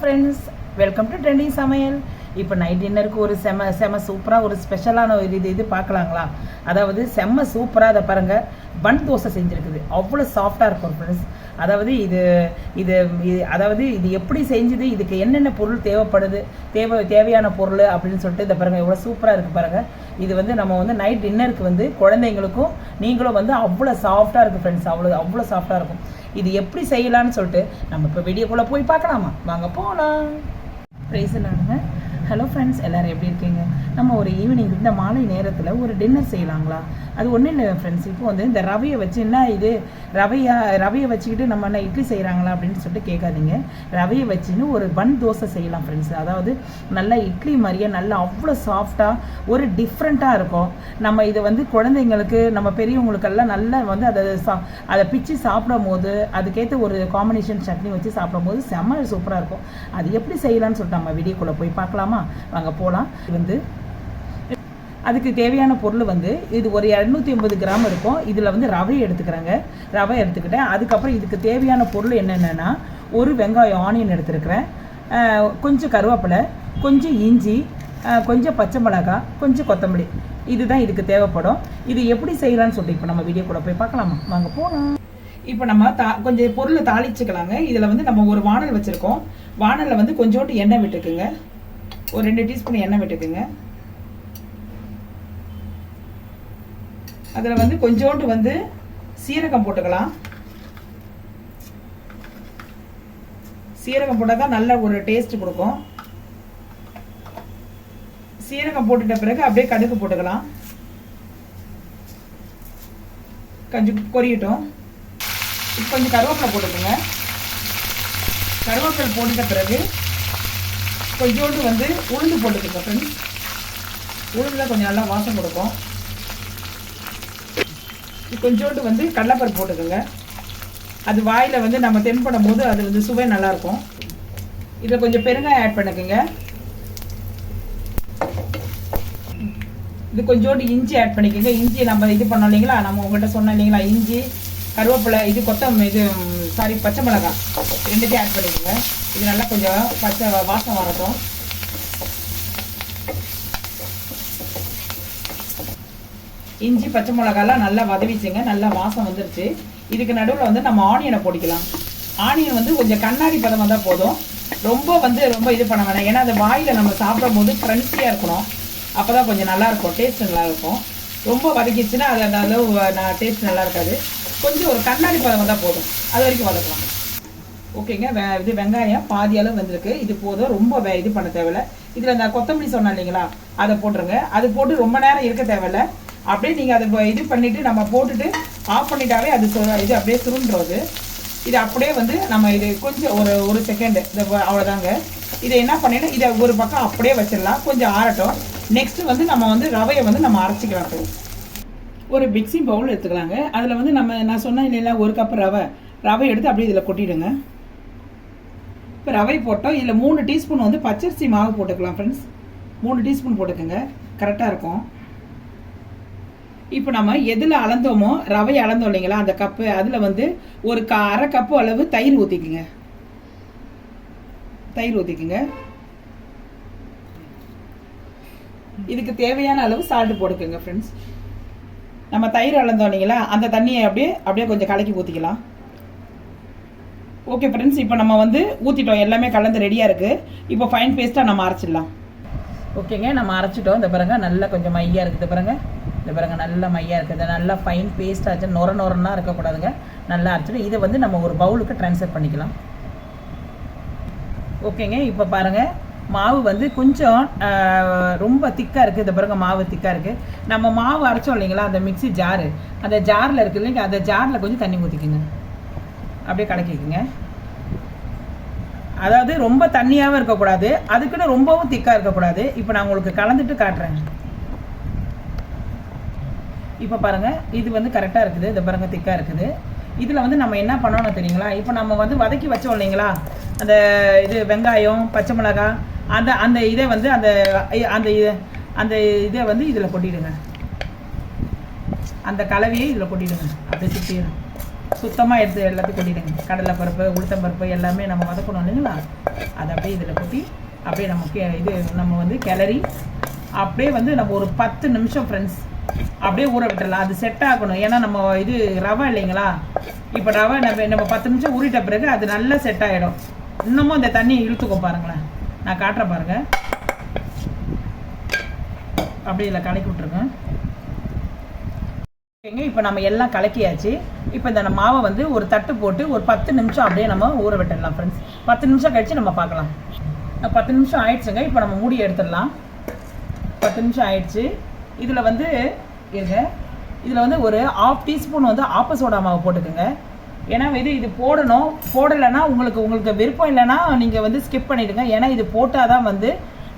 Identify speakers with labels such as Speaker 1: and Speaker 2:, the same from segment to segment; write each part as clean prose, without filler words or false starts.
Speaker 1: Friends, welcome to trending சமையல். இப்போ night டின்னருக்கு ஒரு செம சூப்பராக ஒரு ஸ்பெஷலான ஒரு இது பார்க்கலாங்களா? அதாவது செம்ம சூப்பராக அதை பாருங்கள், பன் தோசை செஞ்சுருக்குது. அவ்வளோ சாஃப்டாக இருக்கும் ஃப்ரெண்ட்ஸ். அதாவது இது எப்படி செஞ்சுது, இதுக்கு என்னென்ன பொருள் தேவைப்படுது, தேவையான பொருள் அப்படின்னு சொல்லிட்டு இதை பாருங்கள், எவ்வளோ சூப்பராக இருக்குது பாருங்கள். இது நம்ம நைட் டின்னருக்கு நீங்களுக்கும் நீங்களும் அவ்வளோ சாஃப்டாக இருக்குது ஃப்ரெண்ட்ஸ். அவ்வளோ சாஃப்டாக இருக்கும். இது எப்படி செய்யலான்னு சொல்லிட்டு நம்ம இப்போ வீடியோக்குள்ளே போய் பார்க்கலாமா? வாங்க போகலாம். ப்ரைஸ் இல்லாங்க. ஹலோ ஃப்ரெண்ட்ஸ், எல்லோரும் எப்படி இருக்கீங்க? நம்ம ஒரு ஈவினிங் இந்த மாலை நேரத்தில் ஒரு டின்னர் செய்யலாங்களா? அது ஒன்றும் இல்லை ஃப்ரெண்ட்ஸ். இப்போ இந்த ரவையை வச்சு என்ன இது ரவையை வச்சுக்கிட்டு நம்ம என்ன இட்லி செய்கிறாங்களா அப்படின்னு சொல்லிட்டு கேட்காதீங்க. ரவையை வச்சுன்னு ஒரு பன் தோசை செய்யலாம் ஃப்ரெண்ட்ஸ். அதாவது நல்லா இட்லி மாதிரியே நல்லா அவ்வளோ சாஃப்டாக ஒரு டிஃப்ரெண்ட்டாக இருக்கும். நம்ம இதை குழந்தைங்களுக்கு நம்ம பெரியவங்களுக்கெல்லாம் நல்லா அதை பிச்சு சாப்பிடும் போது அதுக்கேற்ற ஒரு காம்பினேஷன் சட்னி வச்சு சாப்பிடும் போது செம்ம சூப்பராக இருக்கும். அது எப்படி செய்யலாம்னு சொல்லிட்டு நம்ம வீடியோக்குள்ளே போய் பார்க்கலாமா? வாங்க போகலாம். அதுக்கு தேவையான பொருள் இது ஒரு 250 கிராம் இருக்கும். இதில் ரவை எடுத்துக்கிறேங்க. ரவை எடுத்துக்கிட்டேன். அதுக்கப்புறம் இதுக்கு தேவையான பொருள் என்னென்னா, ஒரு வெங்காயம் ஆனியன் எடுத்துருக்கிறேன், கொஞ்சம் கருவேப்பிலை, கொஞ்சம் இஞ்சி, கொஞ்சம் பச்சை மிளகாய், கொஞ்சம் கொத்தமல்லி. இதுதான் இதுக்கு தேவைப்படும். இது எப்படி செய்யலான்னு சொல்லிட்டு இப்போ நம்ம வீடியோ கூட போய் பார்க்கலாமா? வாங்க போகலாம். இப்போ நம்ம கொஞ்சம் பொருளை தாளிச்சுக்கலாங்க. இதில் நம்ம ஒரு வானல் வச்சுருக்கோம். வானலில் கொஞ்சோண்டு எண்ணெய் விட்டுக்குங்க. ஒரு 2 டீஸ்பூன் எண்ணெய் விட்டுக்குங்க. அதில் கொஞ்சோண்டு சீரகம் போட்டுக்கலாம். சீரகம் போட்டால் தான் நல்ல ஒரு டேஸ்ட் கொடுக்கும். சீரகம் போட்டுட்ட பிறகு அப்படியே கடுகு போட்டுக்கலாம். கொஞ்சம் பொரியட்டும். இப்போ கொஞ்சம் கருவேப்பிலை போட்டுக்கோங்க. கருவேப்பிலை போட்டுட்ட பிறகு கொஞ்சோண்டு உளுந்து போட்டுக்கோங்க ஃப்ரெண்ட்ஸ். உளுந்துல கொஞ்சம் நல்லா வாசம் கொடுக்கும். கொஞ்சோண்டு கடலைப்பருப்பு போட்டுக்கோங்க. அது வாயில் நம்ம தென்படும் போது அது சுவை நல்லாயிருக்கும். இதில் கொஞ்சம் பெருங்காயம் ஆட் பண்ணிக்கோங்க. இது கொஞ்சோண்டு இஞ்சி ஆட் பண்ணிக்கோங்க. இஞ்சி நம்ம இது பண்ணோம் இல்லைங்களா, நம்ம உங்கள்கிட்ட சொன்னோம் இல்லைங்களா, இஞ்சி, கருவேப்பிலை, பச்சை மிளகாய் ரெண்டுத்தையும் ஆட் பண்ணிக்கோங்க. இது நல்லா கொஞ்சம் பச்சை வாசம் வரட்டும். இஞ்சி பச்சை மிளகாலாம் நல்லா வதவிச்சுங்க. நல்லா வாசம் வந்துருச்சு. இதுக்கு நடுவில் நம்ம ஆனியனை போடிக்கலாம். ஆனியன் கொஞ்சம் கண்ணாடி பதமாக தான் போதும். ரொம்ப இது பண்ண வேணாம். ஏன்னா அந்த வாயில் நம்ம சாப்பிடும் போது கிரன்ச்சியாக இருக்கணும். அப்போ தான் கொஞ்சம் நல்லாயிருக்கும், டேஸ்ட் நல்லாயிருக்கும். ரொம்ப வதக்கிச்சுன்னா அது அந்த அளவு டேஸ்ட் நல்லா இருக்காது. கொஞ்சம் ஒரு கண்ணாடி பதமாக தான் போதும். அது வரைக்கும் வதக்கலாம். ஓகேங்க. இது வெங்காயம் பாதி அளவு வந்திருக்கு. இது போதும். ரொம்ப இது பண்ண தேவையில்லை. இதில் இந்த கொத்தமல்லி சொன்னேன் இல்லைங்களா, அதை போட்டுருங்க. அது போட்டு ரொம்ப நேரம் இருக்க தேவையில்லை. அப்படியே நீங்கள் அதை இது பண்ணிவிட்டு நம்ம போட்டுட்டு ஆஃப் பண்ணிட்டாவே அது இது அப்படியே சுருண்டுறது. இது அப்படியே நம்ம இது கொஞ்சம் ஒரு செகண்டு இது அவ்வளோதாங்க. இதை என்ன பண்ணினா இதை ஒரு பக்கம் அப்படியே வச்சிடலாம். கொஞ்சம் ஆறட்டும். நெக்ஸ்ட்டு நம்ம ரவையை நம்ம அரைச்சிக்கலாம். ஒரு மிக்சிங் பவுல் எடுத்துக்கலாங்க. அதில் நான் சொன்னேன் இல்லைங்களா, ஒரு கப் ரவை எடுத்து அப்படியே இதில் கொட்டிடுங்க. இப்போ ரவை போட்டோம். இதில் 3 டீஸ்பூன் பச்சரிசி மாவு போட்டுக்கலாம் ஃப்ரெண்ட்ஸ். 3 டீஸ்பூன் போட்டுக்கோங்க, கரெக்டாக இருக்கும். இப்போ நம்ம எதில் அளந்தோமோ, ரவை அளந்தோம் இல்லைங்களா, அந்த கப்பு, அதில் ஒரு அரை கப்பு அளவு தயிர் ஊற்றிக்குங்க. இதுக்கு தேவையான அளவு சால்ட்டு போட்டுக்கோங்க ஃப்ரெண்ட்ஸ். நம்ம தயிர் அளந்தோம் இல்லைங்களா, அந்த தண்ணியை அப்படியே கொஞ்சம் கலக்கி ஊற்றிக்கலாம். ஓகே ஃப்ரெண்ட்ஸ், இப்போ நம்ம ஊற்றிட்டோம். எல்லாமே கலந்து ரெடியாக இருக்குது. இப்போ ஃபைன் பேஸ்ட்டாக நம்ம அரைச்சிடலாம். ஓகேங்க, நம்ம அரைச்சிட்டோம். இந்த பாருங்க நல்லா கொஞ்சம் மையாக இருக்குது. இந்த பாருங்க நல்லா மையாக இருக்குது. நல்லா ஃபைன் பேஸ்ட் ஆச்சு. நொரன்னா இருக்கக்கூடாதுங்க. நல்லா அரைச்சிடும். இதை நம்ம ஒரு பவுலுக்கு ட்ரான்ஸ்ஃபர் பண்ணிக்கலாம். ஓகேங்க, இப்போ பாருங்கள் மாவு கொஞ்சம் ரொம்ப திக்காக இருக்குது. இந்த பாருங்க மாவு திக்காக இருக்குது. நம்ம மாவு அரைச்சோம் இல்லைங்களா, அந்த மிக்ஸி ஜாரு, அந்த ஜாரில் இருக்குது இல்லைங்க, அந்த ஜாரில் கொஞ்சம் தண்ணி ஊற்றிக்குங்க. அப்படியே கலக்கிக்குங்க. அதாவது ரொம்ப தண்ணியாகவும் இருக்கக்கூடாது, அதுக்குன்னு ரொம்பவும் திக்காக இருக்கக்கூடாது. இப்போ நான் உங்களுக்கு கலந்துட்டு காட்டுறேன். இப்போ பாருங்கள் இது கரெக்டாக இருக்குது. இந்த பாருங்கள் திக்காக இருக்குது. இதில் நம்ம என்ன பண்ணணும் தெரியுங்களா, இப்போ நம்ம வதக்கி வச்சோம் இல்லைங்களா, அந்த இது வெங்காயம் பச்சை மிளகாய், அந்த இதை அந்த இதை இதில் கொட்டிடுங்க. அந்த கலவையை இதில் கொட்டிடுங்க. அப்படியே சுற்றிடும். சுத்தமாக எடுத்து எல்லாத்தையும் கொட்டிடுங்க. கடலைப்பருப்பு, உளுத்தம்பருப்பு எல்லாமே நம்ம வதக்கணும் இல்லைங்களா, அதை அப்படியே இதில் கொட்டி அப்படியே நமக்கு நம்ம வந்து கிளறி அப்படியே வந்து நம்ம ஒரு 10 நிமிஷம் ஃப்ரெண்ட்ஸ் அப்படியே ஊற விட்டுடலாம். அது செட் ஆகணும். ஏன்னா நம்ம இது ரவை இல்லைங்களா, இப்போ ரவை நம்ம 10 நிமிஷம் ஊறிட்ட பிறகு அது நல்லா செட் ஆகிடும். இன்னமும் இந்த தண்ணியை இழுத்துக்கோ பாருங்களேன், நான் காட்டுறேன் பாருங்கள். அப்படியே இதில் கலக்கி விட்ருங்க. இப்போ நம்ம எல்லாம் கலக்கியாச்சு. இப்போ இந்த மாவை வந்து ஒரு தட்டு போட்டு ஒரு 10 நிமிஷம் அப்படியே நம்ம ஊற விட்டுடலாம் ஃப்ரெண்ட்ஸ். 10 நிமிஷம் கழிச்சு நம்ம பார்க்கலாம். 10 நிமிஷம் ஆயிடுச்சுங்க. இப்போ நம்ம மூடி எடுத்துடலாம். 10 நிமிஷம் ஆயிடுச்சு. இதில் வந்து இருங்க, இதில் வந்து ஒரு 1/2 டீஸ்பூன் வந்து ஆப்ப சோடா மாவு போட்டுக்குங்க. ஏன்னா இது போடணும். போடலைன்னா உங்களுக்கு விருப்பம் இல்லைன்னா நீங்கள் வந்து ஸ்கிப் பண்ணிவிடுங்க. ஏன்னா இது போட்டால் தான் வந்து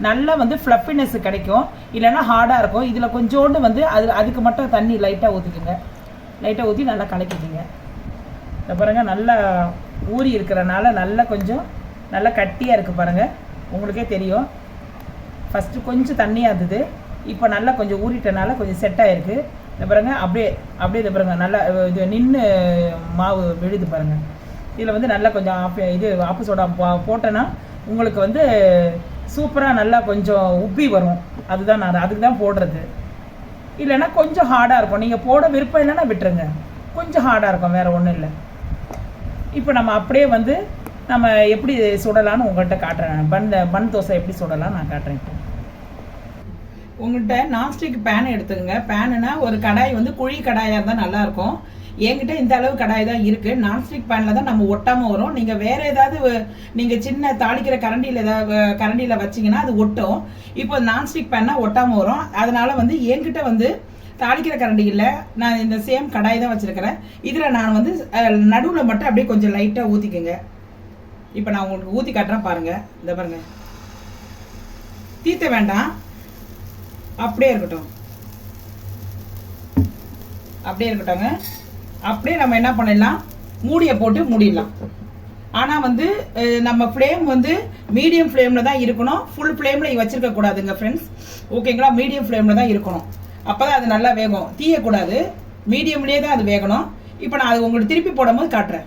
Speaker 1: நல்லா வந்து ஃப்ளஃபினஸ் கிடைக்கும், இல்லைன்னா ஹார்டாக இருக்கும். இதில் கொஞ்சோண்டு வந்து அதுக்கு மட்டும் தண்ணி லைட்டாக ஊற்றிக்குங்க. லைட்டாக ஊற்றி நல்லா கலக்கிக்கிங்க. இந்த பாருங்கள், நல்லா ஊறி இருக்கிறனால நல்லா கொஞ்சம் நல்லா கட்டியாக இருக்குது பாருங்கள், உங்களுக்கே தெரியும். ஃபஸ்ட்டு கொஞ்சம் தண்ணியாக இருந்தது, இப்போ நல்லா கொஞ்சம் ஊறிட்டனால கொஞ்சம் செட் ஆகிருக்கு. இந்த பாருங்கள், அப்படியே இதை பாருங்கள், நல்லா இது நின்று மாவு விழுது பாருங்கள். இதில் வந்து நல்லா கொஞ்சம் ஆப்பு சோடா போட்டேன்னா உங்களுக்கு வந்து சூப்பராக நல்லா கொஞ்சம் உப்பி வரும். அதுதான் நான் அதுக்கு தான் போடுறது. இல்லைன்னா கொஞ்சம் ஹார்டாக இருக்கும். நீங்கள் போட விருப்பம் இல்லைன்னா விட்டுருங்க, கொஞ்சம் ஹார்டாக இருக்கும், வேறு ஒன்றும் இல்லை. இப்போ நம்ம அப்படியே வந்து நம்ம எப்படி சுடலான்னு உங்கள்கிட்ட காட்டுறேன். பன் தோசை எப்படி சுடலான்னு நான் காட்டுறேன். இப்போ உங்கள்கிட்ட நான்ஸ்டிக் பேன் எடுத்துக்கோங்க. பேனுனா ஒரு கடாய் வந்து குழி கடாயாக இருந்தால் நல்லாயிருக்கும். என்கிட்ட இந்த அளவு கடாய் தான் இருக்குது. நான்ஸ்டிக் பேனில் தான் நம்ம ஒட்டாமல் வரும். நீங்கள் வேறு ஏதாவது நீங்கள் சின்ன தாளிக்கிற கரண்டியில் வச்சிங்கன்னா அது ஒட்டும். இப்போ நான்ஸ்டிக் பேன்னா ஒட்டாமல் வரும். அதனால் வந்து என்கிட்ட வந்து தாளிக்கிற கரண்டி இல்லை, நான் இந்த சேம் கடாய் தான் வச்சுருக்கிறேன். இதில் நான் வந்து நடுவில் மட்டும் அப்படியே கொஞ்சம் லைட்டாக ஊற்றிக்குங்க. இப்போ நான் உங்களுக்கு ஊற்றி காட்டுறேன் பாருங்கள். இந்த பாருங்கள், தீத்த வேண்டாம், அப்படியே இருக்கட்டும். அப்படியே நம்ம என்ன பண்ணிடலாம், மூடியை போட்டு மூடிடலாம். ஆனால் வந்து நம்ம ஃப்ளேம் வந்து மீடியம் ஃப்ளேமில் தான் இருக்கணும். ஃபுல் ஃப்ளேமில் வச்சுருக்க கூடாதுங்க ஃப்ரெண்ட்ஸ், ஓகேங்களா? மீடியம் ஃப்ளேமில் தான் இருக்கணும். அப்போ தான் அது நல்லா வேகும். தீயக்கூடாது, மீடியம்லேயே தான் அது வேகணும். இப்போ நான் அது உங்களுக்கு திருப்பி போடும்போது காட்டுறேன்.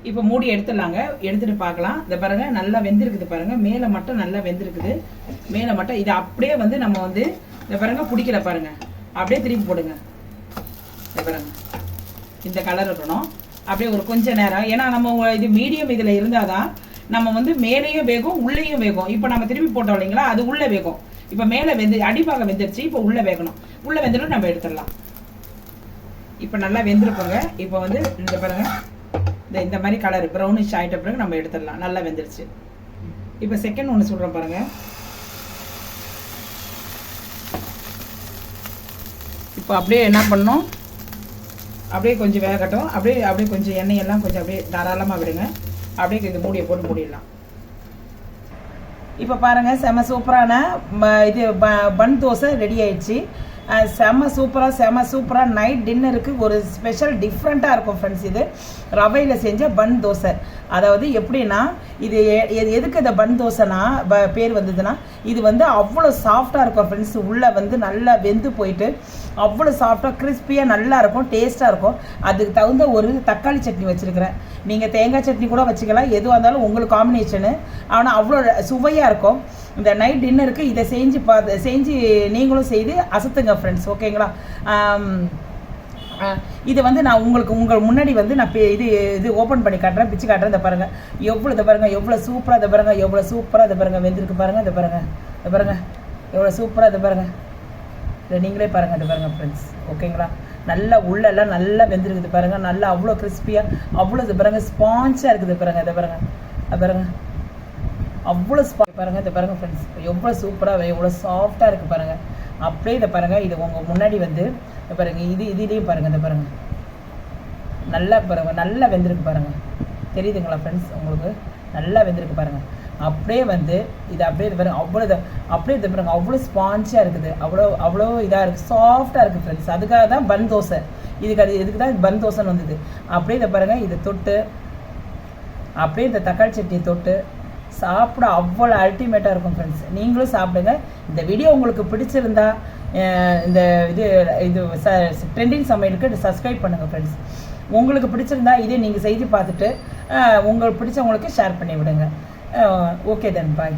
Speaker 1: இப்போ மூடி எடுத்துடலாங்க. எடுத்துகிட்டு பார்க்கலாம். இதை பாருங்கள், நல்லா வெந்திருக்குது பாருங்கள். மேலே மட்டும் நல்லா வெந்திருக்குது, மேலே மட்டும். இது அப்படியே வந்து நம்ம வந்து இதை பாருங்கள், பிடிக்கல பாருங்கள், அப்படியே திருப்பி போடுங்க. இதை பாருங்கள், இந்த கலர் இருக்கணும். அப்படியே ஒரு கொஞ்சம் நேரம், ஏன்னா நம்ம இது மீடியம் இதில் இருந்தால் தான் நம்ம வந்து மேலேயும் வேகும் உள்ளேயும் வேகும். இப்போ நம்ம திருப்பி போட்டோம் இல்லைங்களா, அது உள்ளே வேகும். இப்போ மேலே அடிப்பாக வெந்துருச்சு, இப்போ உள்ளே வேகணும். உள்ளே வெந்துடும், நம்ம எடுத்துடலாம். இப்போ நல்லா வெந்திருப்போங்க. இப்போ வந்து இந்த பாருங்க, இந்த மாதிரி கலர் ப்ரௌனிஷ் ஆகிட்ட பிறகு நம்ம எடுத்துடலாம். நல்லா வெந்துருச்சு. இப்போ செகண்ட் ஒன்று சொல்கிறோம் பாருங்க. இப்போ அப்படியே என்ன பண்ணணும், அப்படியே கொஞ்சம் வேகட்டும். அப்படியே கொஞ்சம் எண்ணெயெல்லாம் கொஞ்சம் அப்படியே தாராளமாக விடுங்க. அப்படியே இந்த மூடியை போட்டு மூடிடலாம். இப்போ பாருங்கள், செம சூப்பரான இது பன் தோசை ரெடி ஆயிடுச்சு. செம சூப்பராக நைட் டின்னருக்கு ஒரு ஸ்பெஷல் டிஃப்ரெண்ட்டாக இருக்கும் ஃப்ரெண்ட்ஸ். இது ரவையில் செஞ்ச பன் தோசை. அதாவது எப்படின்னா, இது எதுக்கு இந்த பன் தோசைனா பேர் வந்ததுன்னா, இது வந்து அவ்வளோ சாஃப்டாக இருக்கும் ஃப்ரெண்ட்ஸ். உள்ளே வந்து நல்லா வெந்து போயிட்டு அவ்வளோ சாஃப்டாக கிறிஸ்பியாக நல்லா இருக்கும், டேஸ்ட்டாக இருக்கும். அதுக்கு தகுந்த ஒரு தக்காளி சட்னி வச்சுருக்கிறேன். நீங்கள் தேங்காய் சட்னி கூட வச்சுக்கலாம், எதுவாக இருந்தாலும் உங்களுக்கு காம்பினேஷனு. ஆனால் அவ்வளோ சுவையாக இருக்கும். இந்த நைட் டின்னருக்கு இதை செஞ்சு நீங்களும் செய்து அசத்துங்க ஃப்ரெண்ட்ஸ், ஓகேங்களா? இதை வந்து நான் உங்கள் முன்னாடி வந்து நான் இது ஓப்பன் பண்ணி காட்டுறேன், பிச்சு காட்டுறேன். இதை பாருங்கள், இதை பாருங்கள் எவ்வளோ சூப்பராக, இதை பாருங்கள் வெந்திருக்கு பாருங்கள். இதை பாருங்கள் எவ்வளோ சூப்பராக, இதை பாருங்கள். இதை நீங்களே பாருங்கள். இதை பாருங்கள் ஃப்ரெண்ட்ஸ், ஓகேங்களா? நல்லா உள்ளெல்லாம் நல்லா வெந்திருக்குது பாருங்கள். நல்லா அவ்வளோ கிறிஸ்பியாக, அவ்வளோ இது பாருங்கள் ஸ்பான்ஸாக இருக்குது பாருங்கள். இதை பாருங்கள் அவ்வளோ பாருங்கள். இதை பாருங்கள் ஃப்ரெண்ட்ஸ், எவ்வளோ சூப்பராக எவ்வளோ சாஃப்டாக இருக்குது பாருங்கள். அப்படியே இதை பாருங்கள், இது உங்கள் முன்னாடி வந்து இதை பாருங்கள், இதுலேயும் பாருங்கள். இதை பாருங்கள், நல்லா பாருங்கள், நல்லா வெந்திருக்கு பாருங்கள். தெரியுதுங்களா ஃப்ரெண்ட்ஸ் உங்களுக்கு? நல்லா வெந்திருக்கு பாருங்கள். அப்படியே வந்து இது அப்படியே இது பாருங்கள், அப்படியே இது பாருங்கள், அவ்வளோ ஸ்பான்ஸாக இருக்குது, அவ்வளோ இதாக இருக்குது, சாஃப்டாக இருக்குது ஃப்ரெண்ட்ஸ். அதுக்காக தான் பன் தோசை. இதுக்கு தான் பன் தோசைன்னு வந்தது. அப்படியே இதை பாருங்கள், இதை தொட்டு அப்படியே இந்த தக்காளி சட்னி தொட்டு சாப்பிட அவ்வளோ அல்டிமேட்டாக இருக்கும் ஃப்ரெண்ட்ஸ். நீங்களும் சாப்பிடுங்க. இந்த வீடியோ உங்களுக்கு பிடிச்சிருந்தா இந்த இது ட்ரெண்டிங் சமையலுக்கு சப்ஸ்கிரைப் பண்ணுங்கள் ஃப்ரெண்ட்ஸ். உங்களுக்கு பிடிச்சிருந்தா இதே நீங்கள் செய்து பார்த்துட்டு உங்களுக்கு பிடிச்சவங்களுக்கு ஷேர் பண்ணி விடுங்க. ஓகே தென் பாய்.